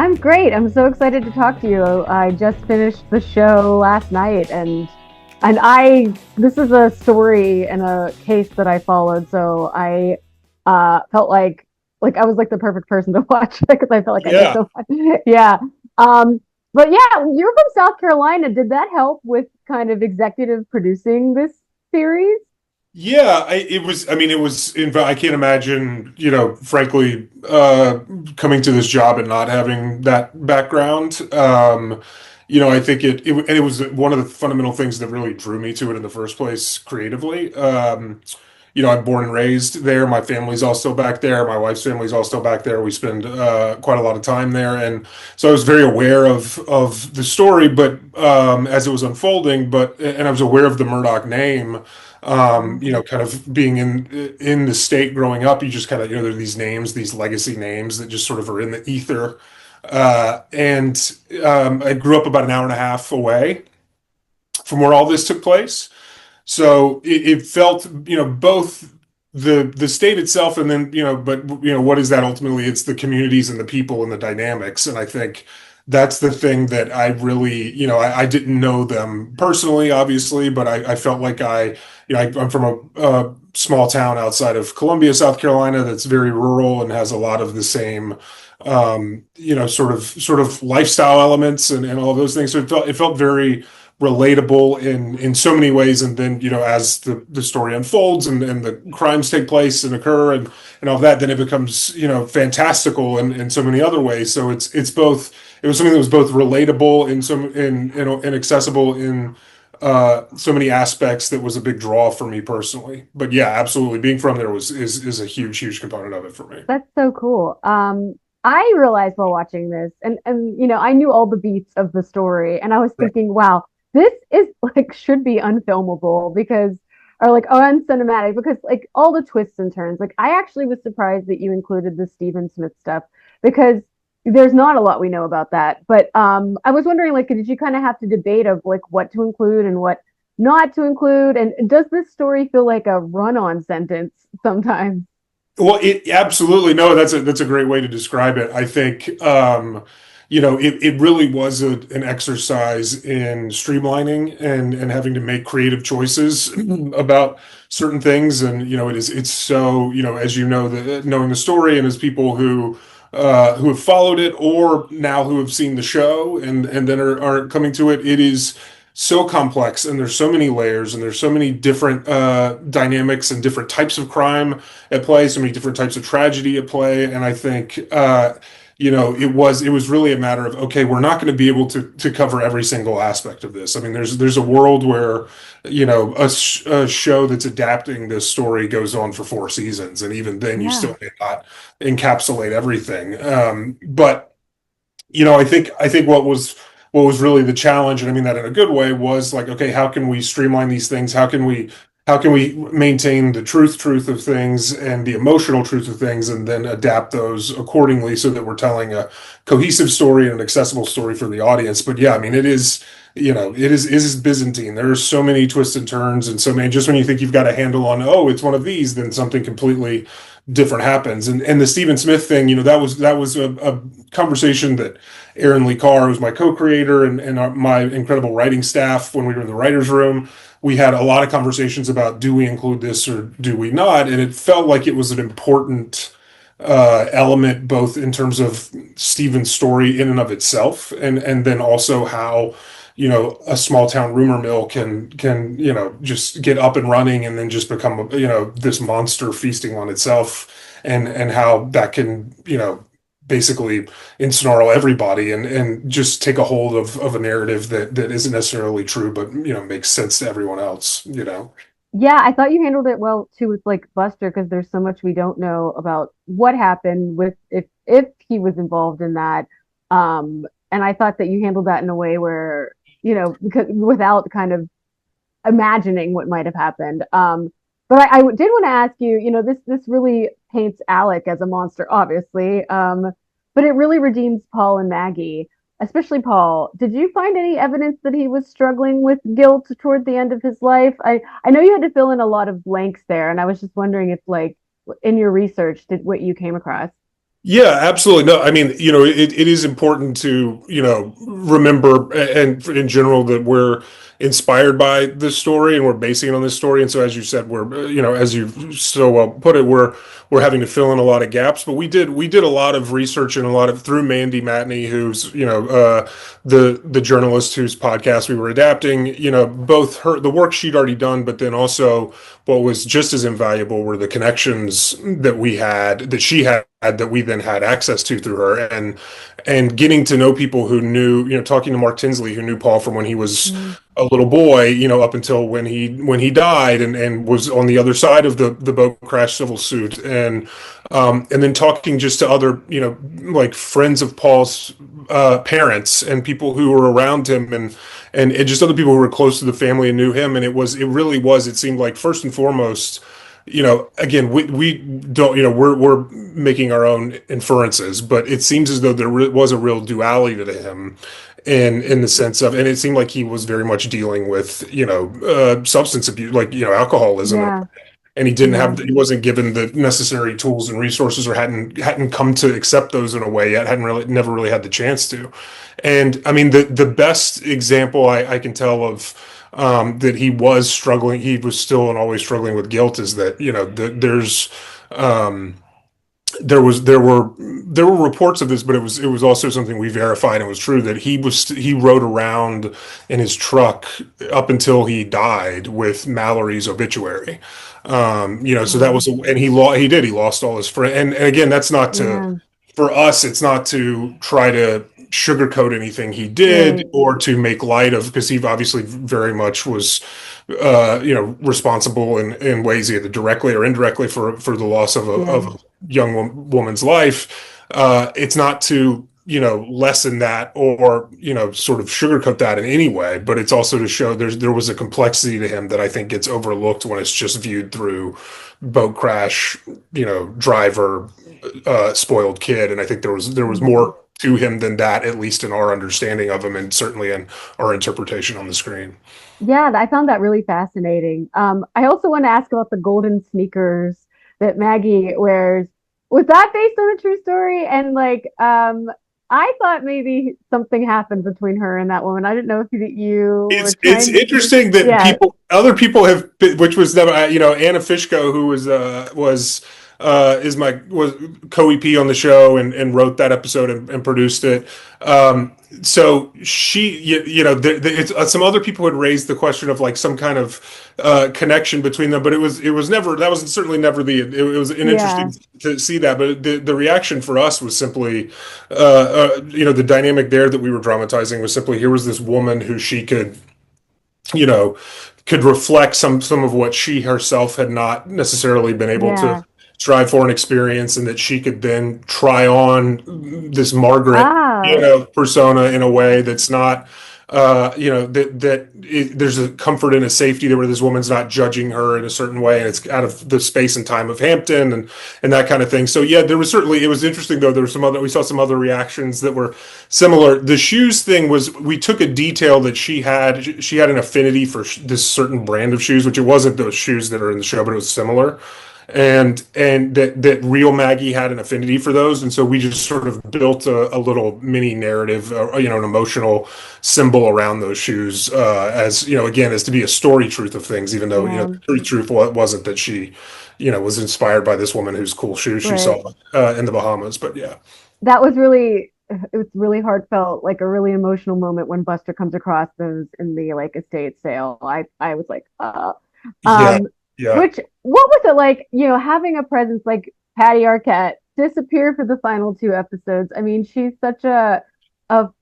I'm great. I'm so excited to talk to you. I just finished the show last night and I this is a story and a case that I followed, so I felt like I was like the perfect person to watch because I felt like I knew Yeah, so much. Yeah. Um but yeah, you're from South Carolina. Did that help with kind of executive producing this series? yeah. It was. I mean, it was. I can't imagine. Frankly, coming to this job and not having that background. I think and it was one of the fundamental things that really drew me to it in the first place creatively. I'm born and raised there. My family's all still back there. My wife's family's all still back there. We spend quite a lot of time there, and so I was very aware of the story, but as it was unfolding, and I was aware of the Murdaugh name. Kind of being in the state growing up, you just kind of there are these names, these legacy names that just sort of are in the ether. And I grew up about an hour and a half away from where all this took place. So it felt, both the state itself and then, but what is that ultimately? It's the communities and the people and the dynamics. And I think that's the thing that I really, I didn't know them personally, obviously, but I felt like I'm from a small town outside of Columbia, South Carolina, that's very rural and has a lot of the same, sort of lifestyle elements and all those things. So it felt very relatable in so many ways. And then, as the story unfolds and the crimes take place and occur and all that, then it becomes, fantastical in so many other ways. So it's both, it was something that was both relatable and accessible in so many aspects that was a big draw for me personally. But yeah, absolutely. Being from there is a huge component of it for me. That's so cool. I realized while watching this, and I knew all the beats of the story, and I was Right. thinking, wow, this is like should be unfilmable because, or like uncinematic because like all the twists and turns. Like I actually was surprised that you included the Stephen Smith stuff because there's not a lot we know about that. But I was wondering, like, did you kind of have to debate of like what to include and what not to include? And does this story feel like a run-on sentence sometimes? Well, it absolutely no. That's a great way to describe it. I think it really was an exercise in streamlining and having to make creative choices about certain things. And it's so as knowing the story and as people who have followed it or now who have seen the show and then are coming to it. It is so complex and there's so many layers and there's so many different dynamics and different types of crime at play, so many different types of tragedy at play. And I think it was really a matter of, okay, we're not going to be able to cover every single aspect of this. I mean, there's a world where a show that's adapting this story goes on for 4 seasons, and even then you Yeah. still may not encapsulate everything. But I think what was really the challenge, and I mean that in a good way, was like, okay, how can we streamline these things? How can we maintain the truth of things and the emotional truth of things, and then adapt those accordingly so that we're telling a cohesive story and an accessible story for the audience. But yeah, I mean, it is Byzantine. There are so many twists and turns, and so many. Just when you think you've got a handle on, oh, it's one of these, then something completely different happens. And the Stephen Smith thing, that was a conversation that Aaron Lee Carr, who's my co-creator, and my incredible writing staff, when we were in the writers' room, we had a lot of conversations about, do we include this or do we not? And it felt like it was an important element, both in terms of Stephen's story in and of itself, and then also how a small town rumor mill can just get up and running and then just become this monster feasting on itself, and how that can basically ensnarl everybody and just take a hold of a narrative that isn't necessarily true, but makes sense to everyone else. Yeah, I thought you handled it well too with like Buster because there's so much we don't know about what happened with if he was involved in that. And I thought that you handled that in a way where, because without kind of imagining what might have happened. But I did want to ask you, this really paints Alec as a monster, obviously. But it really redeems Paul and Maggie, especially Paul. Did you find any evidence that he was struggling with guilt toward the end of his life? I know you had to fill in a lot of blanks there, and I was just wondering if, like, in your research, did what you came across. Yeah, absolutely. No, I mean, it is important to, remember and in general that we're inspired by this story and we're basing it on this story. And so, as you said, as you so well put it, we're having to fill in a lot of gaps. But we did a lot of research and a lot of through Mandy Matney, who's, the journalist whose podcast we were adapting, both the work she'd already done, but then also what was just as invaluable were the connections that she had that we then had access to through her, and getting to know people who knew, talking to Mark Tinsley, who knew Paul from when he was Mm, a little boy, up until when he died, and was on the other side of the boat crash civil suit, and then talking just to other, like friends of Paul's parents and people who were around him, and just other people who were close to the family and knew him. And it really was, it seemed like, first and foremost, again, we don't, we're making our own inferences, but it seems as though was a real duality to him, in the sense of, and it seemed like he was very much dealing with, substance abuse, like, alcoholism, yeah, and yeah, he wasn't given the necessary tools and resources, or hadn't come to accept those in a way yet, hadn't really never really had the chance to. And I mean, the best example I can tell of, that he was struggling, he was still and always struggling with guilt, is that, um there were reports of this, but it was also something we verified and was true, that he rode around in his truck up until he died with Mallory's obituary. So that wow, was, and he lost all his friends. And again, that's not to, yeah, for us, it's not to try to sugarcoat anything he did right, or to make light of, because he obviously very much was, responsible in ways either directly or indirectly for the loss of a, yeah, young woman's life. It's not to, lessen that, or, sort of sugarcoat that in any way, but it's also to show there was a complexity to him that I think gets overlooked when it's just viewed through boat crash, driver, spoiled kid. And I think there was mhm. more to him than that, at least in our understanding of him, and certainly in our interpretation on the screen. Yeah, I found that really fascinating. I also want to ask about the golden sneakers that Maggie wears. Was that based on a true story? And like, I thought maybe something happened between her and that woman. I didn't know if you were It's trying. interesting that Yeah, other people have, which was never, Anna Fishko, who was co-EP on the show, and wrote that episode, and produced it. So she, some other people had raised the question of like some kind of connection between them, but it was never, that was certainly never it was an yeah, interesting to see that, but the reaction for us was simply, the dynamic there that we were dramatizing was simply, here was this woman who she could, you know, could reflect some of what she herself had not necessarily been able to yeah. strive for and experience, and that she could then try on this Margaret, Ah, persona in a way that's not, there's a comfort and a safety there, where this woman's not judging her in a certain way, and it's out of the space and time of Hampton, and that kind of thing. So yeah, there was certainly, it was interesting though. There were we saw some other reactions that were similar. The shoes thing was, we took a detail that she had an affinity for this certain brand of shoes, which it wasn't those shoes that are in the show, but it was similar, and that real Maggie had an affinity for those, and so we just sort of built a little mini narrative, an emotional symbol around those shoes, as, again, as to be a story truth of things, even though, yeah, the truth wasn't that she, was inspired by this woman whose cool shoes she right. saw in the Bahamas. But yeah. That was really, it was really heartfelt, like a really emotional moment when Buster comes across those in the like estate sale. I was like, Yeah, Um, yeah. which what was it like, having a presence like Patty Arquette disappear for the final two episodes? I mean, she's such a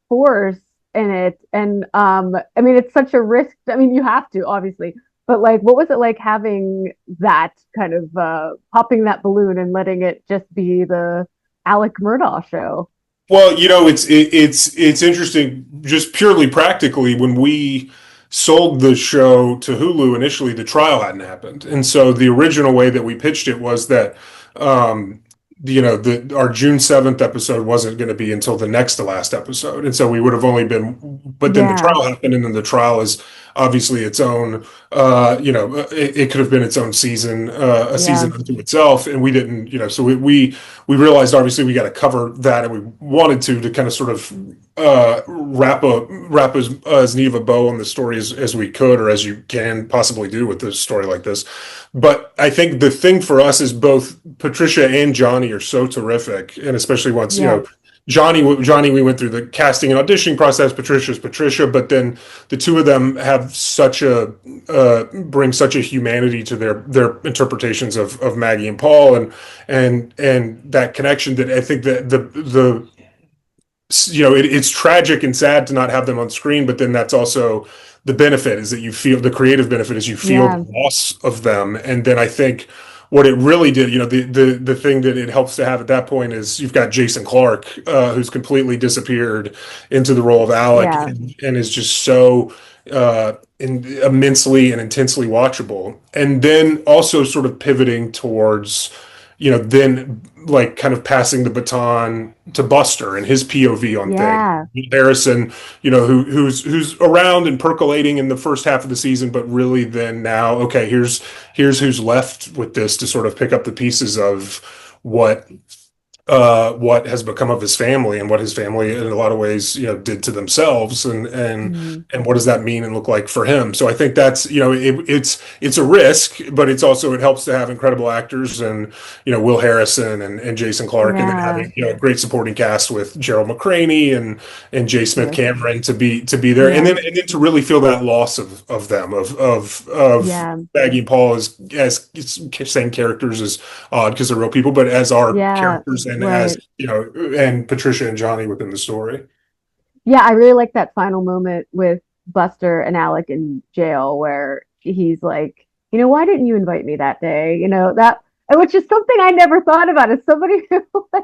force in it, and I mean, it's such a risk. I mean, you have to obviously, but like, what was it like having that kind of popping that balloon and letting it just be the Alec Murdaugh show? Well, it's interesting, just purely practically. When we sold the show to Hulu initially, the trial hadn't happened, and so the original way that we pitched it was that, um, our June 7th episode wasn't going to be until the next to last episode, and so we would have only been. But then the Yeah, trial happened, and then the trial is obviously its own, it could have been its own season, a Yeah. season unto itself, and we didn't, so we realized obviously we got to cover that, and we wanted to kind of sort of wrap as neat of a bow on the story as we could, or as you can possibly do with a story like this. But I think the thing for us is both Patricia and Johnny are so terrific, and especially once Yes. Johnny, we went through the casting and auditioning process. Patricia's Patricia, but then the two of them have such a bring such a humanity to their interpretations of Maggie and Paul, and that connection, that I think that the it's tragic and sad to not have them on screen, but then that's also the benefit, is that you feel the creative benefit is you feel Yeah. the loss of them. And then I think what it really did, the thing that it helps to have at that point is you've got Jason Clarke, who's completely disappeared into the role of Alec, Yeah. and is just so immensely and intensely watchable. And then also sort of pivoting towards, then like kind of passing the baton to Buster and his POV on things. Yeah. Harrison, who's around and percolating in the first half of the season, but really then now, okay, here's who's left with this to sort of pick up the pieces of what has become of his family, and what his family in a lot of ways did to themselves, Mhm. and what does that mean and look like for him. So I think that's it's a risk, but it's also, it helps to have incredible actors, and Will Harrison and Jason Clarke, and then Yeah. having a great supporting cast with Gerald McCraney and J. Smith Yes. Cameron to be there, and Yeah. then to really feel that loss of them, of Yeah. Maggie and Paul, as saying characters is odd because they're real people, but as our Yeah. characters, and as Right. and Patricia and Johnny within the story. Yeah, I really like that final moment with Buster and Alec in jail where he's like, why didn't you invite me that day? That, which is something I never thought about, as somebody who was,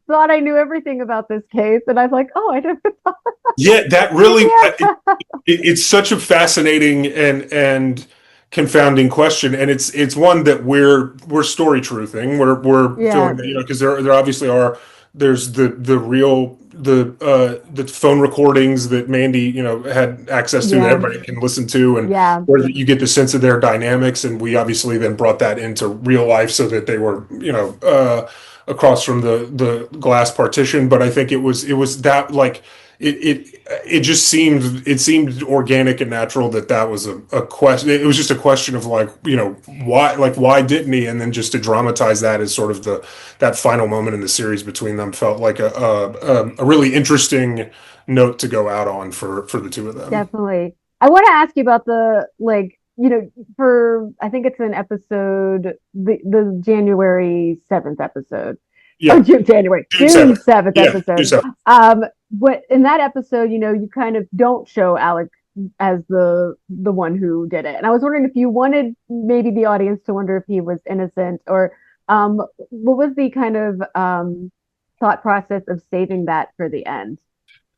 thought I knew everything about this case. And I was like, oh, I never thought. Yeah, that really Yeah. it's such a fascinating and confounding question, and it's one that we're story truthing. We're Yeah. feeling that, because there obviously are, there's the real the phone recordings that Mandy had access to, that Yeah. everybody can listen to, and Yeah. where you get the sense of their dynamics, and we obviously then brought that into real life so that they were across from the glass partition. But I think it was that, like, it just seemed organic and natural, that was a question. It was just a question of, like, why didn't he, and then just to dramatize that as sort of that final moment in the series between them felt like a really interesting note to go out on for the two of them. Definitely. I want to ask you about the, like, for, I think it's an episode, the January 7th episode, or Yeah, June June 7th. 7th Yeah, June episode. 7th. What in that episode, you kind of don't show Alec as the one who did it. And I was wondering if you wanted maybe the audience to wonder if he was innocent, or what was the kind of thought process of saving that for the end?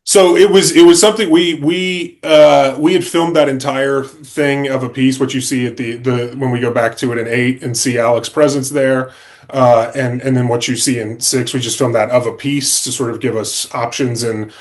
So it was something we had filmed that entire thing of a piece, what you see at the when we go back to it in 8 and see Alex's presence there, and then what you see in 6, we just filmed that of a piece to sort of give us options in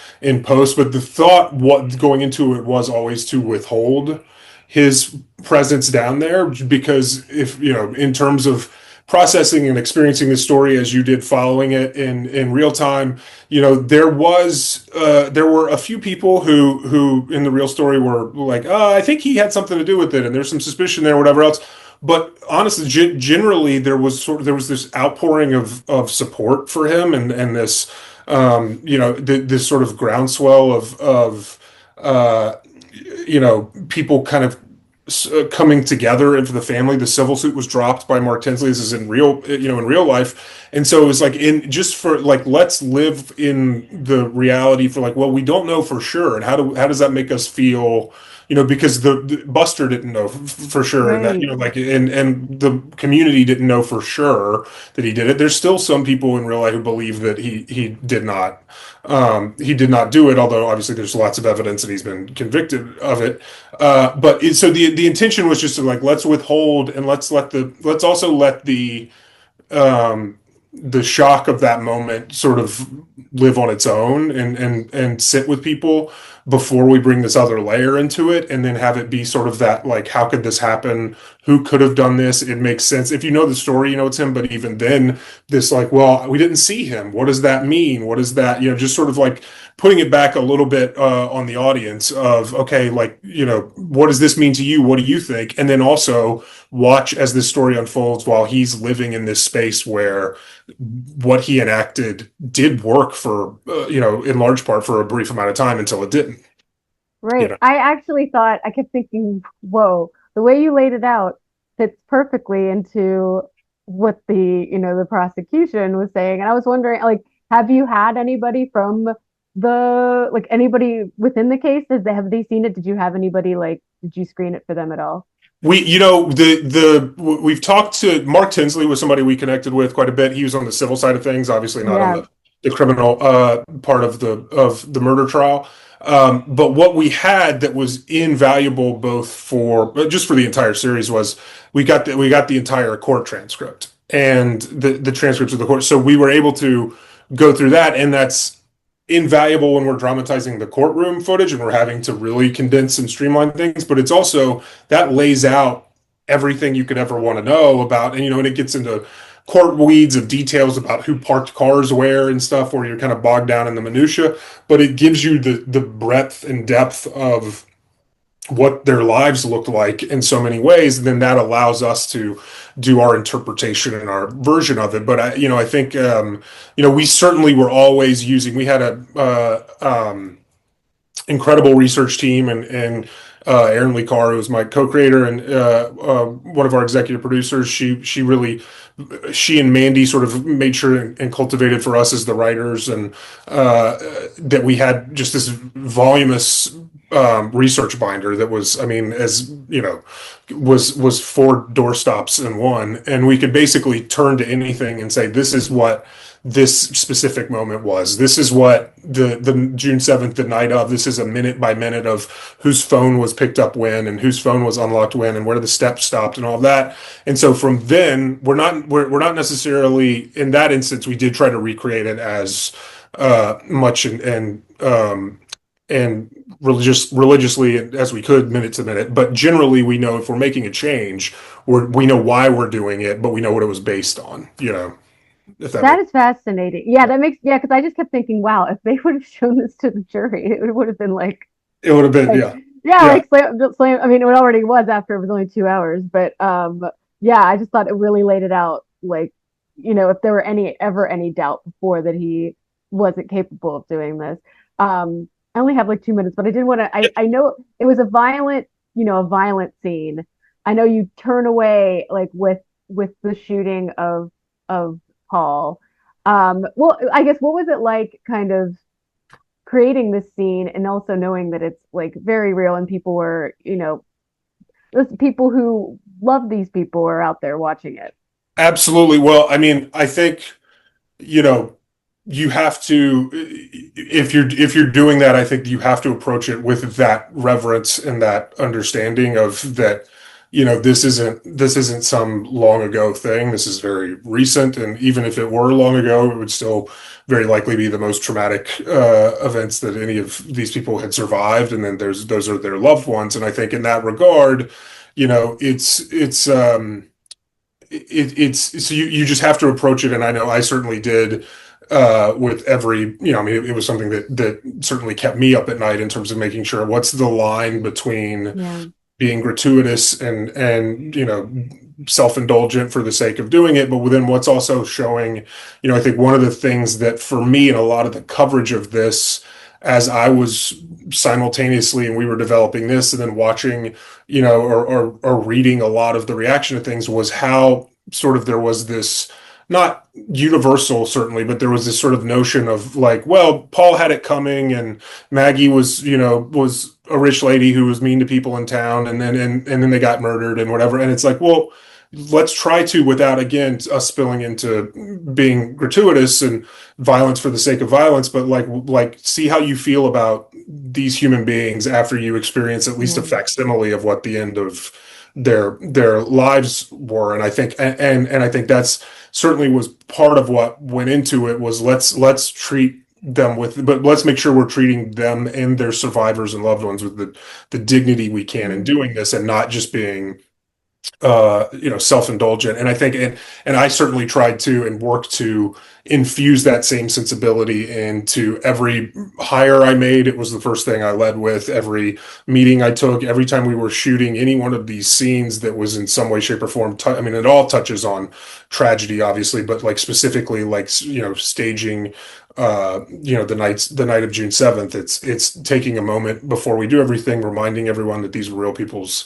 post. But the thought, what going into it, was always to withhold his presence down there, because if in terms of processing and experiencing the story as you did, following it in real time, there were a few people who in the real story were like, I think he had something to do with it, and there's some suspicion there, whatever else. But honestly, generally, there was this outpouring of support for him, and this this sort of groundswell of people kind of coming together into the family. The civil suit was dropped by Mark Tinsley. This is in real life. And so it was like, in just for, like, let's live in the reality for, like, well, we don't know for sure. And how does that make us feel? Because the Buster didn't know for sure, and that, Right. like, and the community didn't know for sure that he did it. There's still some people in real life who believe that he did not do it, although obviously there's lots of evidence that he's been convicted of it. So the intention was just to, like, let's withhold, and let's also let the um, the shock of that moment sort of live on its own and sit with people before we bring this other layer into it, and then have it be sort of that, like, how could this happen? Who could have done this? It makes sense. If you know the story, you know it's him, but even then, this, like, well, we didn't see him. What does that mean? What is that? Just sort of like putting it back a little bit on the audience of, okay, like, what does this mean to you? What do you think? And then also watch as this story unfolds while he's living in this space where what he enacted did work for, in large part for a brief amount of time until it didn't, you Right. know. I actually thought, I kept thinking, whoa, the way you laid it out fits perfectly into what the prosecution was saying. And I was wondering, like, have you had anybody from like anybody within the case? Have they seen it? Did you have anybody, like, did you screen it for them at all? We've talked to Mark Tinsley, was somebody we connected with quite a bit. He was on the civil side of things, obviously not on Yeah. the criminal part of the murder trial. But what we had that was invaluable both for just for the entire series was we got the entire court transcript and the transcripts of the court. So we were able to go through that, and that's invaluable when we're dramatizing the courtroom footage and we're having to really condense and streamline things. But it's also that lays out everything you could ever want to know about, and it gets into court weeds of details about who parked cars where and stuff, where you're kind of bogged down in the minutia. But it gives you the breadth and depth of what their lives looked like in so many ways. And then that allows us to do our interpretation and our version of it. But I think we certainly were always using. We had a incredible research team, and Erin Lee Carr, who was my co-creator and one of our executive producers. She and Mandy sort of made sure and cultivated for us as the writers, and that we had just this voluminous research binder that was, I mean, as you know, was four doorstops in one, and we could basically turn to anything and say, this is what this specific moment was. This is what the June 7th, the night of. This is a minute by minute of whose phone was picked up when, and whose phone was unlocked when, and where the steps stopped, and all that. And so from then, we're not necessarily in that instance. We did try to recreate it as much and religiously as we could, minute to minute. But generally, we know if we're making a change, we know why we're doing it, but we know what it was based on. If that That makes is fascinating. Yeah, that makes, yeah, because I just kept thinking, wow, if they would have shown this to the jury, it would have been it would have been, like yeah, yeah, yeah. like slam. I mean, it already was after it was only 2 hours, but yeah, I just thought it really laid it out. Like, if there were any doubt before that he wasn't capable of doing this. I only have like 2 minutes, but I did want to. I know it was a violent scene. I know you turn away like with the shooting of Paul. Well, I guess what was it like, kind of creating this scene and also knowing that it's like very real and people were, those people who love these people are out there watching it. Absolutely. Well, I mean, I think, you know, you have to, if you're doing that, I think you have to approach it with that reverence and that understanding of that, this isn't some long ago thing. This is very recent, and even if it were long ago, it would still very likely be the most traumatic events that any of these people had survived. And then those are their loved ones. And I think in that regard, it's so you just have to approach it. And I know I certainly did with every, I mean, it was something that certainly kept me up at night in terms of making sure what's the line between Yeah. being gratuitous and self-indulgent for the sake of doing it, but within what's also showing, I think one of the things that for me and a lot of the coverage of this, as I was simultaneously and we were developing this and then watching, or reading a lot of the reaction to things, was how sort of there was this, not universal certainly, but there was this sort of notion of like, well, Paul had it coming, and Maggie was a rich lady who was mean to people in town, and then they got murdered and whatever. And it's like, well, let's try to, without again us spilling into being gratuitous and violence for the sake of violence, but like see how you feel about these human beings after you experience at least a Yeah. facsimile of what the end of their lives were. And I think and I think that's certainly was part of what went into it, was let's treat them with, but let's make sure we're treating them and their survivors and loved ones with the dignity we can in Mm. doing this, and not just being self-indulgent. And I think, and I certainly tried to and worked to infuse that same sensibility into every hire I made. It was the first thing I led with. Every meeting I took, every time we were shooting any one of these scenes that was in some way, shape, or form. I mean, it all touches on tragedy, obviously, but like specifically, like staging. The night of June 7th. It's taking a moment before we do everything, reminding everyone that these were real people's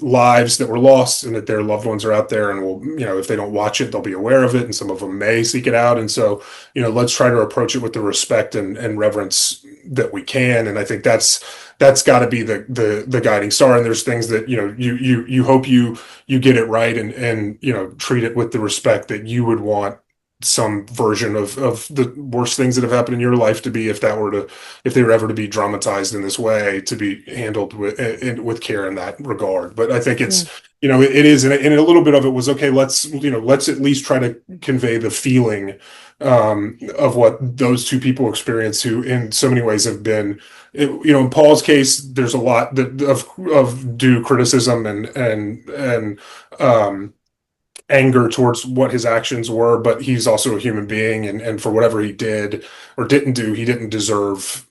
lives that were lost, and that their loved ones are out there, and will, if they don't watch it, they'll be aware of it, and some of them may seek it out. And so, let's try to approach it with the respect and reverence that we can. And I think that's got to be the guiding star. And there's things that you hope you get it right, and treat it with the respect that you would want some version of the worst things that have happened in your life to be, if they were ever to be dramatized in this way, to be handled with care in that regard. But I think it's, Yeah. it is, and a little bit of it was, okay, let's at least try to convey the feeling of what those two people experience, who in so many ways have been, in Paul's case, there's a lot of due criticism and anger towards what his actions were, but he's also a human being, and for whatever he did or didn't do, he didn't deserve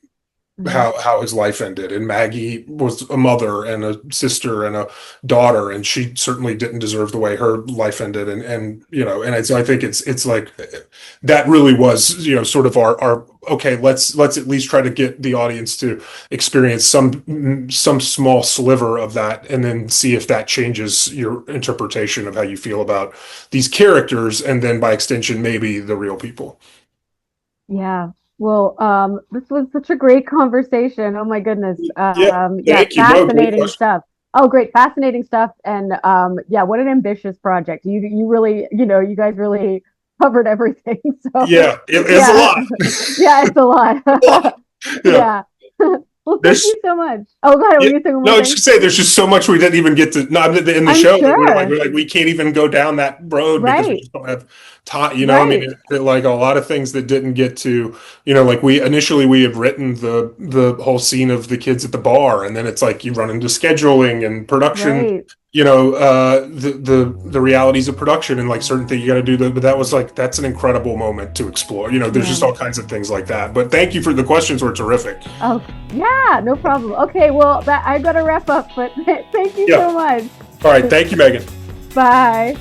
Mhm. how his life ended. And Maggie was a mother and a sister and a daughter, and she certainly didn't deserve the way her life ended. And I think it's like that really was, sort of our okay, let's at least try to get the audience to experience some small sliver of that, and then see if that changes your interpretation of how you feel about these characters, and then by extension maybe the real people. Yeah. Well, this was such a great conversation. Oh my goodness. Yeah, Yeah, thank you. No, great fascinating question. stuff. Oh, great, fascinating stuff. And yeah, what an ambitious project. You really, you guys really covered everything. So Yeah, it's a yeah, lot. yeah, it's a lot. A lot. Yeah. Yeah. Well, thank There's you so much. Oh, go ahead. Were Yeah, you saying one no, more I was thing? just say there's just so much we didn't even get to, not in the I'm show, that we're like sure. we can't even go down that road because we Right. just don't have time. I mean, Right. like a lot of things that didn't get to, like we had written the whole scene of the kids at the bar, and then it's like you run into scheduling and production, Right. the realities of production, and like certain things you got to do. But that was like, that's an incredible moment to explore. There's just Yeah. all kinds of things like that. But thank you, for the questions were terrific. Oh, yeah, no problem. Okay, well, I got to wrap up, but thank you Yeah. so much. All right. Thank you, Megan. Bye.